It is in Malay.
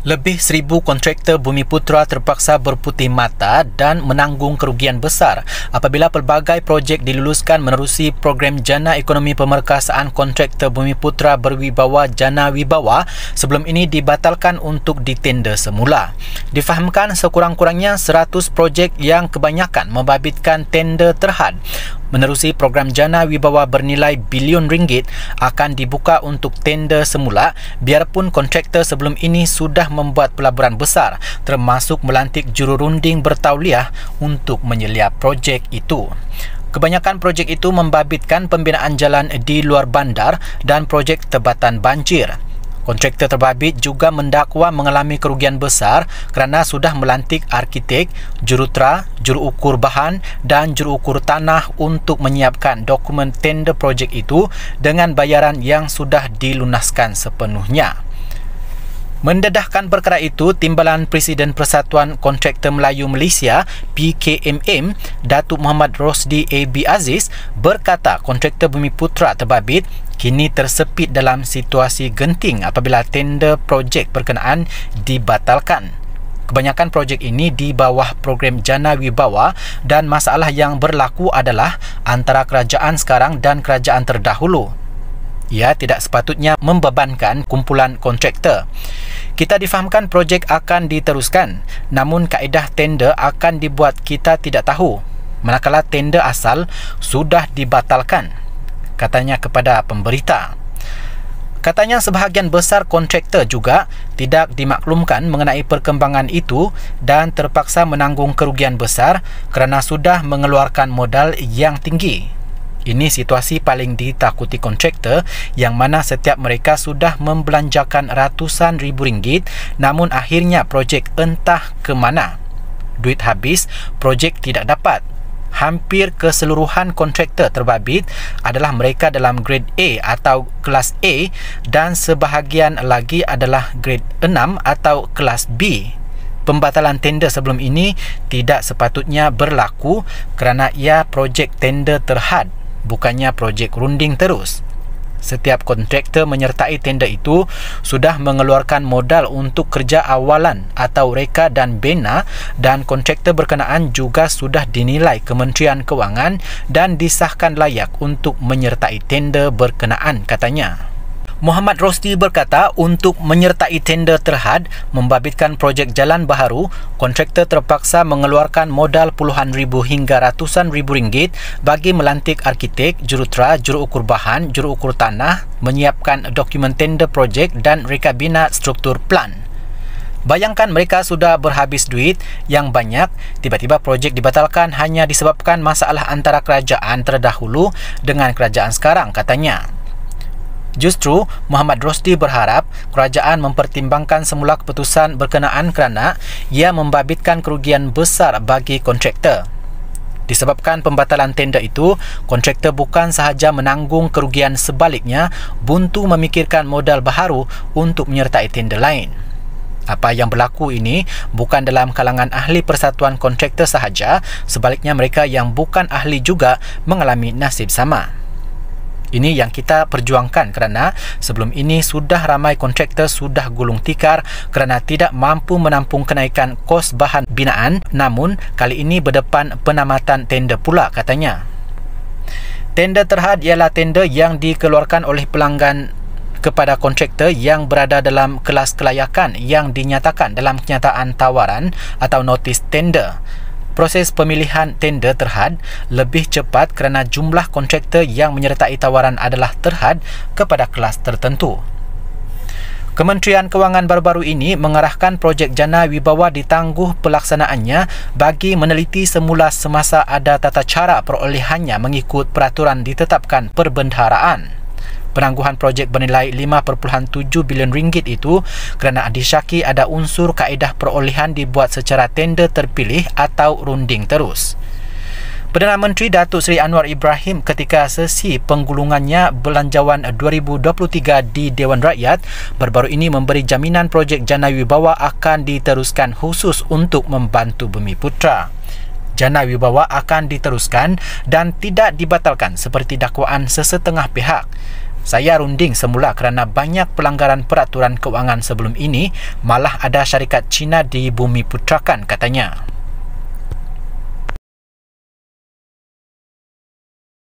Lebih 1,000 kontraktor Bumiputera terpaksa berputih mata dan menanggung kerugian besar apabila pelbagai projek diluluskan menerusi program Jana Ekonomi Pemerkasaan Kontraktor Bumiputera Berwibawa Jana Wibawa sebelum ini dibatalkan untuk ditender semula. Difahamkan sekurang-kurangnya 100 projek yang kebanyakan membabitkan tender terhad menerusi program Jana Wibawa bernilai bilion ringgit akan dibuka untuk tender semula biarpun kontraktor sebelum ini sudah membuat pelaburan besar termasuk melantik jururunding bertauliah untuk menyeliap projek itu. Kebanyakan projek itu membabitkan pembinaan jalan di luar bandar dan projek tebatan banjir. Kontraktor terbabit juga mendakwa mengalami kerugian besar kerana sudah melantik arkitek, jurutera, juruukur bahan dan juruukur tanah untuk menyiapkan dokumen tender projek itu dengan bayaran yang sudah dilunaskan sepenuhnya. Mendedahkan perkara itu, Timbalan Presiden Persatuan Kontraktor Melayu Malaysia PKMM, Datuk Muhammad Rosdi A.B. Aziz berkata kontraktor Bumiputera terbabit kini tersepit dalam situasi genting apabila tender projek berkenaan dibatalkan. Kebanyakan projek ini di bawah program Jana Wibawa dan masalah yang berlaku adalah antara kerajaan sekarang dan kerajaan terdahulu. Ia tidak sepatutnya membebankan kumpulan kontraktor. Kita difahamkan projek akan diteruskan, namun kaedah tender akan dibuat kita tidak tahu, manakala tender asal sudah dibatalkan, katanya kepada pemberita. Katanya sebahagian besar kontraktor juga tidak dimaklumkan mengenai perkembangan itu dan terpaksa menanggung kerugian besar kerana sudah mengeluarkan modal yang tinggi. Ini situasi paling ditakuti kontraktor yang mana setiap mereka sudah membelanjakan ratusan ribu ringgit namun akhirnya projek entah ke mana. Duit habis, projek tidak dapat. Hampir keseluruhan kontraktor terbabit adalah mereka dalam grade A atau kelas A dan sebahagian lagi adalah grade 6 atau kelas B. Pembatalan tender sebelum ini tidak sepatutnya berlaku kerana ia projek tender terhad, bukannya projek runding terus. Setiap kontraktor menyertai tender itu sudah mengeluarkan modal untuk kerja awalan atau reka dan bina dan kontraktor berkenaan juga sudah dinilai Kementerian Kewangan dan disahkan layak untuk menyertai tender berkenaan, katanya. Muhammad Rosdi berkata untuk menyertai tender terhad membabitkan projek jalan baharu, kontraktor terpaksa mengeluarkan modal puluhan ribu hingga ratusan ribu ringgit bagi melantik arkitek, jurutera, juruukur bahan, juruukur tanah, menyiapkan dokumen tender projek dan reka bina struktur plan. Bayangkan mereka sudah berhabis duit yang banyak, tiba-tiba projek dibatalkan hanya disebabkan masalah antara kerajaan terdahulu dengan kerajaan sekarang, katanya. Justru, Muhammad Rosdi berharap kerajaan mempertimbangkan semula keputusan berkenaan kerana ia membabitkan kerugian besar bagi kontraktor. Disebabkan pembatalan tender itu, kontraktor bukan sahaja menanggung kerugian, sebaliknya buntu memikirkan modal baharu untuk menyertai tender lain. Apa yang berlaku ini bukan dalam kalangan ahli persatuan kontraktor sahaja, sebaliknya mereka yang bukan ahli juga mengalami nasib sama. Ini yang kita perjuangkan kerana sebelum ini sudah ramai kontraktor sudah gulung tikar kerana tidak mampu menampung kenaikan kos bahan binaan, namun kali ini berdepan penamatan tender pula, katanya. Tender terhad ialah tender yang dikeluarkan oleh pelanggan kepada kontraktor yang berada dalam kelas kelayakan yang dinyatakan dalam kenyataan tawaran atau notis tender. Proses pemilihan tender terhad lebih cepat kerana jumlah kontraktor yang menyertai tawaran adalah terhad kepada kelas tertentu. Kementerian Kewangan baru-baru ini mengarahkan projek Jana Wibawa ditangguh pelaksanaannya bagi meneliti semula semasa ada tata cara perolehannya mengikut peraturan ditetapkan perbendaharaan. Penangguhan projek bernilai 5.7 bilion ringgit itu kerana disyaki ada unsur kaedah perolehan dibuat secara tender terpilih atau runding terus. Perdana Menteri Datuk Seri Anwar Ibrahim ketika sesi penggulungannya Belanjawan 2023 di Dewan Rakyat baru-baru ini memberi jaminan projek Jana Wibawa akan diteruskan khusus untuk membantu Bumiputera. Jana Wibawa akan diteruskan dan tidak dibatalkan seperti dakwaan sesetengah pihak. Saya runding semula kerana banyak pelanggaran peraturan kewangan sebelum ini, malah ada syarikat Cina dibumiputrakan, katanya.